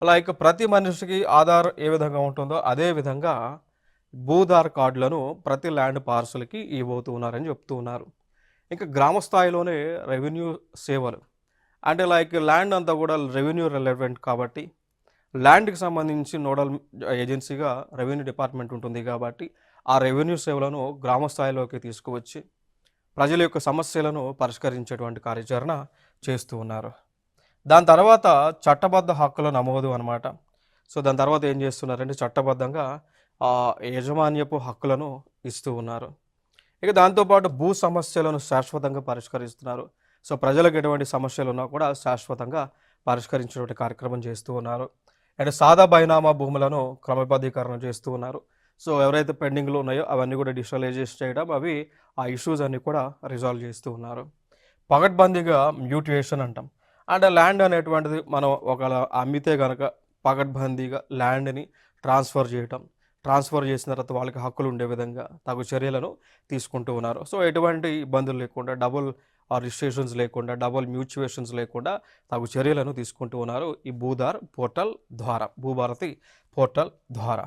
Like ప్రతి మనిషికి ఆధార్ ఏ విధంగా ఉంటుందో అదే విధంగా భూధార్ కార్డులను ప్రతి ల్యాండ్ పార్సల్‌కి ఇవ్వబోతూ ఉన్నారని చెప్తూ ఉన్నారు. ఇంకా గ్రామ స్థాయిలోనే రెవెన్యూ సేవలు అంటే లైక్ ల్యాండ్ అంతా కూడా రెవెన్యూ రిలవెంట్ కాబట్టి ల్యాండ్‌కి సంబంధించి నోడల్ ఏజెన్సీగా రెవెన్యూ డిపార్ట్‌మెంట్ ఉంటుంది కాబట్టి ఆ రెవెన్యూ సేవలను గ్రామ స్థాయిలోకి తీసుకువచ్చి ప్రజల యొక్క సమస్యలను పరిష్కరించేటువంటి కార్యాచరణ చేస్తూ ఉన్నారు. దాని తర్వాత చట్టబద్ధ హక్కుల నమోదు అనమాట. సో, దాని తర్వాత ఏం చేస్తున్నారంటే చట్టబద్ధంగా యాజమాన్యపు హక్కులను ఇస్తూ ఉన్నారు. ఇక దాంతో పాటు భూ సమస్యలను శాశ్వతంగా పరిష్కరిస్తున్నారు. సో, ప్రజలకు ఎటువంటి సమస్యలున్నా కూడా శాశ్వతంగా పరిష్కరించేటువంటి కార్యక్రమం చేస్తూ ఉన్నారు. అండ్ సాదా బైనామా భూములను క్రమబద్ధీకరణ చేస్తూ ఉన్నారు. సో, ఎవరైతే పెండింగ్‌లో ఉన్నాయో అవన్నీ కూడా డిజిటలైజేషన్ చేయడం, అవి ఆ ఇష్యూస్ అన్నీ కూడా రిజాల్వ్ చేస్తూ ఉన్నారు. పకడ్బందీగా మ్యూటేషన్ అంటాం. అంటే ల్యాండ్ అనేటువంటిది మనం ఒకవేళ అమ్మితే గనక పకడ్బందీగా ల్యాండ్‌ని ట్రాన్స్‌ఫర్ చేయటం. ట్రాన్స్‌ఫర్ చేసిన తర్వాత వాళ్ళకి హక్కులు ఉండే విధంగా తగు చర్యలను తీసుకుంటూ ఉన్నారు. సో, ఎటువంటి ఇబ్బందులు లేకుండా రిజిస్ట్రేషన్స్ లేకుండా, డబుల్ మ్యూచువేషన్స్ లేకుండా తగు చర్యలను తీసుకుంటూ ఉన్నారు. ఈ భూధార్ పోర్టల్ ద్వారా, భూభారతి పోర్టల్ ద్వారా.